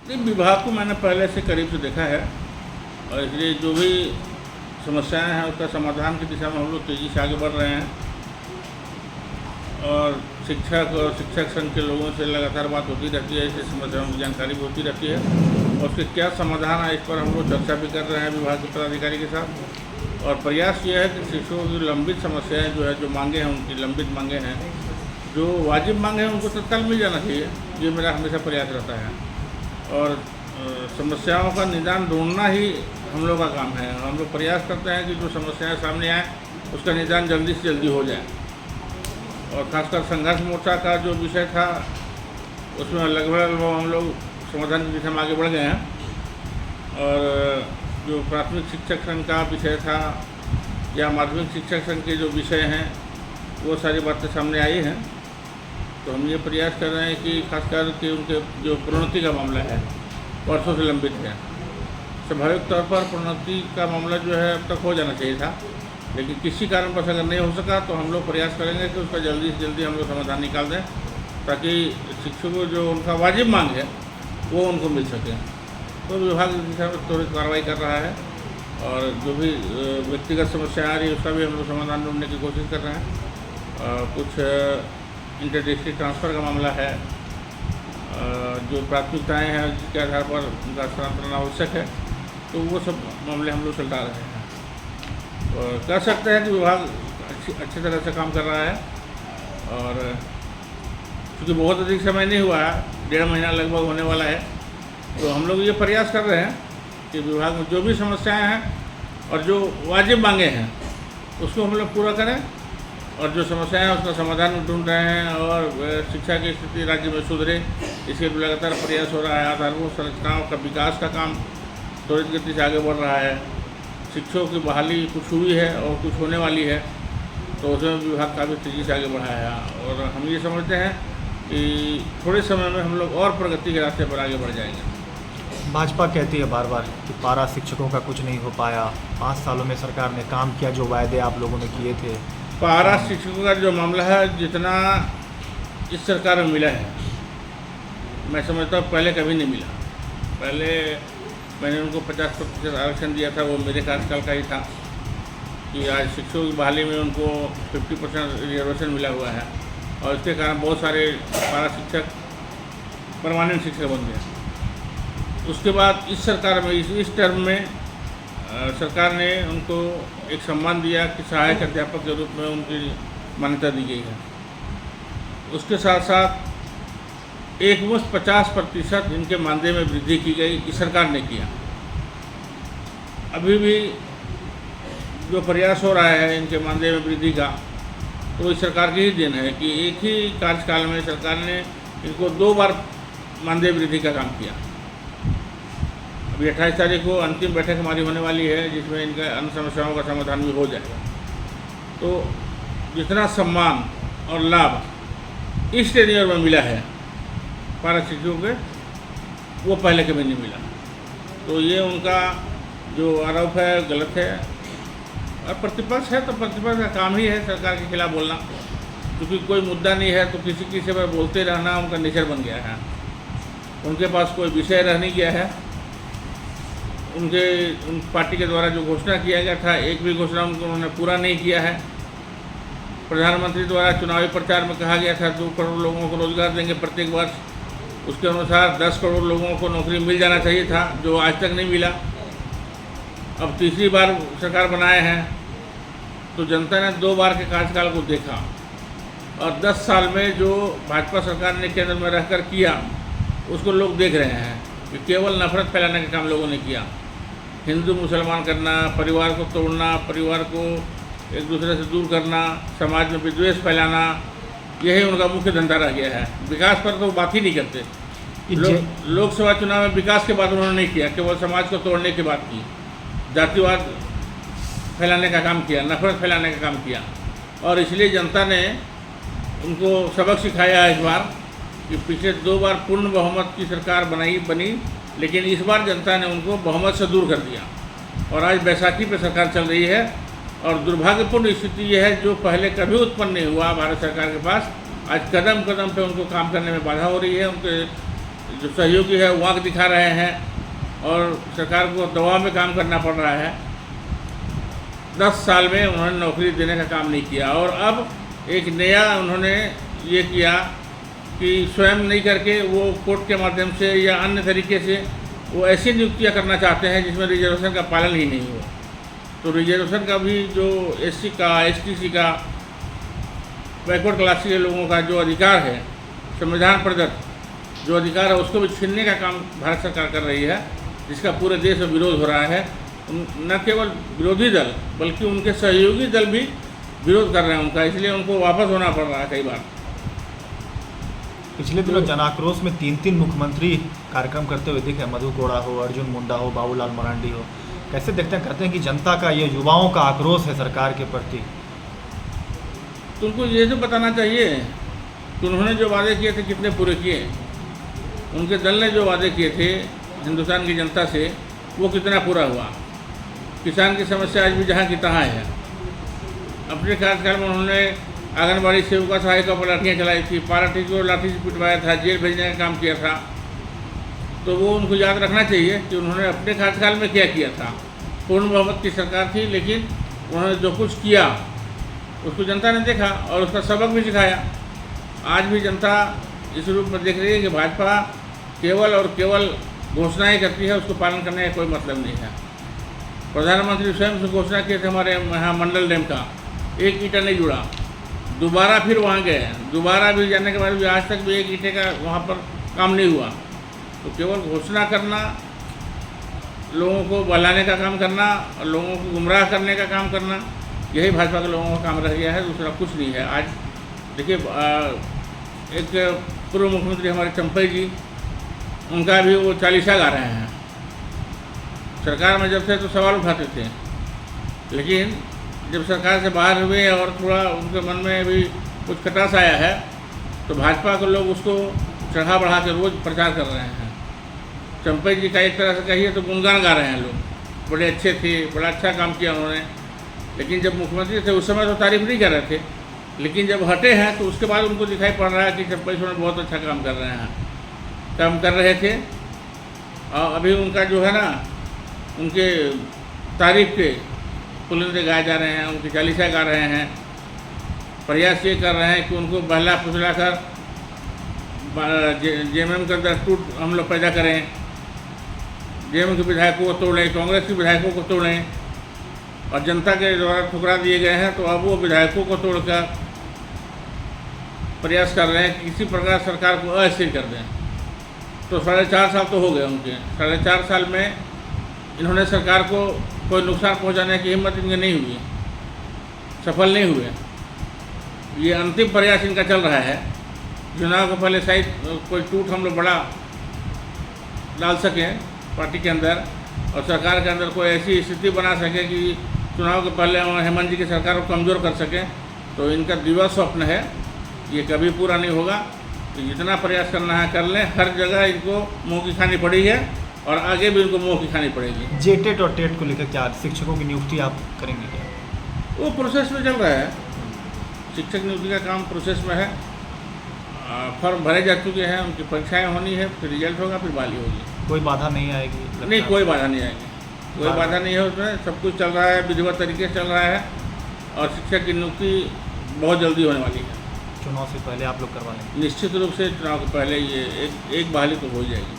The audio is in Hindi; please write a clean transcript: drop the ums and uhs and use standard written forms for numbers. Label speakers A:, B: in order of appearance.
A: नहीं, विभाग को मैंने पहले से करीब से देखा है और इसलिए जो भी समस्याएं हैं उसका समाधान की दिशा में हम लोग तेज़ी से आगे बढ़ रहे हैं। और शिक्षक और शिक्षक संघ के लोगों से लगातार बात होती रहती है, इससे समस्याओं की जानकारी भी होती रहती है और उसके क्या समाधान है इस पर हम लोग चर्चा भी कर रहे हैं विभाग के पदाधिकारी के साथ। और प्रयास ये है कि शिक्षकों की लंबित समस्याएं जो है, जो मांगे हैं, उनकी लंबित मांगे हैं, जो वाजिब मांगे हैं, उनको तत्काल मिल जाना चाहिए। ये मेरा हमेशा प्रयास रहता है और समस्याओं का निदान ढूंढना ही हम लोग का काम है। हम लोग प्रयास करते हैं कि जो समस्याएं सामने आए उसका निदान जल्दी से जल्दी हो जाए। और खासकर संघर्ष मोर्चा का जो विषय था उसमें लगभग हम लोग समाधान की दिशा में आगे बढ़ गए हैं। और जो प्राथमिक शिक्षक संघ का विषय था या माध्यमिक शिक्षक संघ के जो विषय हैं वो सारी बातें सामने आई हैं। तो हम ये प्रयास कर रहे हैं कि खासकर कि उनके जो प्रोन्नति का मामला है वर्षों से लंबित है। स्वाभाविक तौर पर प्रोन्नति का मामला जो है अब तक हो जाना चाहिए था, लेकिन किसी कारणवश अगर नहीं हो सका तो हम लोग प्रयास करेंगे कि उसका जल्दी से जल्दी हम लोग समाधान निकाल दें ताकि शिक्षकों जो उनका वाजिब मांग है वो उनको मिल सके। तो विभाग इस दिशा में त्वरित कार्रवाई कर रहा है और जो भी व्यक्तिगत समस्या आ रही है उसका भी हम लोग समाधान ढूंढने की कोशिश कर रहे हैं। कुछ इंटर डिस्ट्रिक्ट ट्रांसफ़र का मामला है, जो प्राथमिकताएँ हैं जिसके आधार पर उनका स्थानांतरण आवश्यक है, तो वो सब मामले हम लोग सुलझा रहे हैं। और कह सकते हैं कि विभाग अच्छी तरह से काम कर रहा है। और क्योंकि बहुत अधिक समय नहीं हुआ है, 1.5 महीना लगभग होने वाला है, तो हम लोग ये प्रयास कर रहे हैं कि विभाग में जो भी समस्याएं हैं और जो वाजिब मांगे हैं उसको हम लोग पूरा करें और जो समस्याएं हैं उसका समाधान ढूंढ रहे हैं और शिक्षा की स्थिति राज्य में सुधरे इसके लिए लगातार प्रयास हो रहा है। आधारभूत संरचनाओं का विकास का काम त्वरित गति से आगे बढ़ रहा है। शिक्षकों की बहाली कुछ हुई है और कुछ होने वाली है, तो उसमें विभाग काफ़ी तेज़ी से आगे बढ़ा है। और हम ये समझते हैं कि थोड़े समय में हम लोग और प्रगति के रास्ते पर आगे बढ़ जाएंगे।
B: भाजपा कहती है बार बार कि पारा शिक्षकों का कुछ नहीं हो पाया, 5 सालों में सरकार ने काम किया जो वायदे आप लोगों ने किए थे।
A: पारा शिक्षकों का जो मामला है जितना इस सरकार में मिला है मैं समझता हूँ पहले कभी नहीं मिला। पहले मैंने उनको 50% आरक्षण दिया था, वो मेरे कार्यकाल का ही था कि आज शिक्षकों की बहाली में उनको 50% रिजर्वेशन मिला हुआ है और इसके कारण बहुत सारे पारा शिक्षक परमानेंट शिक्षक बन गए। उसके बाद इस सरकार में इस टर्म में सरकार ने उनको एक सम्मान दिया कि सहायक अध्यापक के रूप में उनकी मान्यता दी गई है। उसके साथ साथ एकमुश्त 50% इनके मानदेय में वृद्धि की गई, इस सरकार ने किया। अभी भी जो प्रयास हो रहा है इनके मानदेय में वृद्धि का, तो इस सरकार की ही देन है कि एक ही कार्यकाल में सरकार ने इनको 2 बार मानदेय वृद्धि का काम किया। अभी 28 तारीख को अंतिम बैठक हमारी होने वाली है जिसमें इनका अन्य समस्याओं का समाधान भी हो जाएगा। तो जितना सम्मान और लाभ इस टेन्योर में मिला है पारा शिक्षकों के, वो पहले कभी नहीं मिला। तो ये उनका जो आरोप है गलत है। और प्रतिपक्ष है तो प्रतिपक्ष का काम ही है सरकार के खिलाफ बोलना, क्योंकि कोई मुद्दा नहीं है तो किसी किसी पर बोलते रहना उनका नेचर बन गया है। उनके पास कोई विषय रह नहीं गया है। उन पार्टी के द्वारा जो घोषणा किया गया था, एक भी घोषणा उन्होंने पूरा नहीं किया है। प्रधानमंत्री द्वारा चुनावी प्रचार में कहा गया था 2 करोड़ लोगों को रोजगार देंगे प्रत्येक वर्ष, उसके अनुसार 10 करोड़ लोगों को नौकरी मिल जाना चाहिए था, जो आज तक नहीं मिला। अब तीसरी बार सरकार बनाए हैं तो जनता ने 2 बार के कार्यकाल को देखा और 10 साल में जो भाजपा सरकार ने केंद्र में रहकर किया उसको लोग देख रहे हैं कि केवल नफरत फैलाने का काम लोगों ने किया। हिंदू मुसलमान करना, परिवार को तोड़ना, परिवार को एक दूसरे से दूर करना, समाज में विद्वेष फैलाना, यही उनका मुख्य धंधा रह गया है। विकास पर तो बात ही नहीं करते। लोकसभा चुनाव में विकास के बाद उन्होंने नहीं किया, केवल समाज को तोड़ने की बात की, जातिवाद फैलाने का काम किया, नफरत फैलाने का काम किया। और इसलिए जनता ने उनको सबक सिखाया है इस बार कि पिछले 2 बार पूर्ण बहुमत की सरकार बनी, लेकिन इस बार जनता ने उनको बहुमत से दूर कर दिया और आज बैसाखी पे सरकार चल रही है। और दुर्भाग्यपूर्ण स्थिति यह है जो पहले कभी उत्पन्न नहीं हुआ भारत सरकार के पास, आज कदम कदम पे उनको काम करने में बाधा हो रही है। उनके जो सहयोगी है वो आंख दिखा रहे हैं और सरकार को दबाव में काम करना पड़ रहा है। 10 साल में उन्होंने नौकरी देने का काम नहीं किया और अब एक नया उन्होंने ये किया कि स्वयं नहीं करके वो कोर्ट के माध्यम से या अन्य तरीके से वो ऐसी नियुक्तियां करना चाहते हैं जिसमें रिजर्वेशन का पालन ही नहीं हो। तो रिजर्वेशन का भी जो SC का STC का बैकवर्ड क्लास के लोगों का जो अधिकार है, संविधान प्रदत्त जो अधिकार है, उसको भी छीनने का काम भारत सरकार कर रही है, जिसका पूरे देश में विरोध हो रहा है। न केवल विरोधी दल बल्कि उनके सहयोगी दल भी विरोध कर रहे हैं उनका, इसलिए उनको वापस होना पड़ रहा है कई बार।
B: पिछले दिनों जन आक्रोश में 3 मुख्यमंत्री कार्यक्रम करते हुए दिखे, मधु कोड़ा हो, अर्जुन मुंडा हो, बाबूलाल मरांडी हो। कैसे देखते हैं, कहते हैं कि जनता का ये युवाओं का आक्रोश है सरकार के प्रति।
A: तो उनको ये तो बताना चाहिए कि उन्होंने जो वादे किए थे कितने पूरे किए, उनके दल ने जो वादे किए थे हिंदुस्तान की जनता से वो कितना पूरा हुआ। किसान की समस्या आज भी जहाँ की तहाँ है। अपने कार्यकाल में उन्होंने आंगनबाड़ी सेविका सहायिका पर लाठियाँ चलाई थी, पाराठी को लाठी से पिटवाया था, जेल भेजने का काम किया था। तो वो उनको याद रखना चाहिए कि उन्होंने अपने कार्यकाल में क्या किया था। पूर्ण बहुमत की सरकार थी, लेकिन उन्होंने जो कुछ किया उसको जनता ने देखा और उसका सबक भी सिखाया। आज भी जनता इस रूप में देख रही है कि भाजपा केवल और केवल घोषणाएं करती है, उसको पालन करने का कोई मतलब नहीं है। प्रधानमंत्री स्वयं से घोषणा किए थे हमारे यहाँ मंडल डैम का, एक ईंटा नहीं जुड़ा। दोबारा फिर वहाँ गए, दोबारा भी जाने के बाद भी आज तक भी एक ईंटे का वहाँ पर काम नहीं हुआ। तो केवल घोषणा करना, लोगों को बहलाने का काम करना और लोगों को गुमराह करने का काम करना, यही भाजपा के लोगों का काम रह गया है, दूसरा कुछ नहीं है। आज देखिए, एक पूर्व मुख्यमंत्री हमारे चंपई जी, उनका भी वो चालीसा गा रहे हैं। सरकार में जब थे तो सवाल उठाते थे, लेकिन जब सरकार से बाहर हुए और थोड़ा उनके मन में भी कुछ खटास आया है तो भाजपा के लोग उसको चढ़ा बढ़ा के रोज़ प्रचार कर रहे हैं। चंपई जी का एक तरह से कहिए तो गुणगान गा रहे हैं लोग, बड़े अच्छे थे, बड़ा अच्छा काम किया उन्होंने। लेकिन जब मुख्यमंत्री थे उस समय तो तारीफ नहीं कर रहे थे, लेकिन जब हटे हैं तो उसके बाद उनको दिखाई पड़ रहा है कि चंपई जी बहुत अच्छा काम कर रहे हैं, काम कर रहे थे। और अभी उनका जो है ना, उनके तारीफ के पुलिंदे गाए जा रहे हैं, उनकी चालीसा गा रहे हैं। प्रयास ये कर रहे हैं कि उनको बहला फुसला कर JMM के अंदर टूट हम लोग पैदा करें, JMM के विधायकों को तोड़ें, कांग्रेस के विधायकों को तोड़ें, और जनता के द्वारा ठुकरा दिए गए हैं तो अब वो विधायकों को तोड़कर प्रयास कर रहे हैं कि किसी प्रकार सरकार को अस्थिर कर दें। तो 4.5 साल तो हो गए उनके, 4.5 साल में इन्होंने सरकार को कोई नुकसान पहुंचाने की हिम्मत इनकी नहीं हुई, सफल नहीं हुए। ये अंतिम प्रयास इनका चल रहा है, चुनाव के पहले शायद कोई टूट हम लोग बड़ा डाल सकें पार्टी के अंदर और सरकार के अंदर कोई ऐसी स्थिति बना सके कि चुनाव के पहले हेमंत जी की सरकार को कमज़ोर कर सकें। तो इनका दिवा स्वप्न है, ये कभी पूरा नहीं होगा। तो जितना प्रयास करना है कर लें, हर जगह इनको मुँह की खानी पड़ी है और आगे भी इनको मुँह की खानी पड़ेगी।
B: JTET और टेट को लेकर क्या शिक्षकों की नियुक्ति आप करेंगे क्या?
A: वो प्रोसेस में चल रहा है, शिक्षक नियुक्ति का काम प्रोसेस में है। फॉर्म भरे जा चुके हैं, उनकी परीक्षाएं होनी है, फिर रिजल्ट होगा, फिर बहाली होगी।
B: कोई बाधा नहीं आएगी?
A: नहीं, कोई बाधा नहीं आएगी, कोई बाधा नहीं है उसमें। सब कुछ चल रहा है, विधिवत तरीके से चल रहा है और शिक्षक की नियुक्ति बहुत जल्दी होने वाली है।
B: चुनाव से पहले आप लोग करवा लेंगे?
A: निश्चित रूप से चुनाव के पहले ये एक बहाली तो हो जाएगी।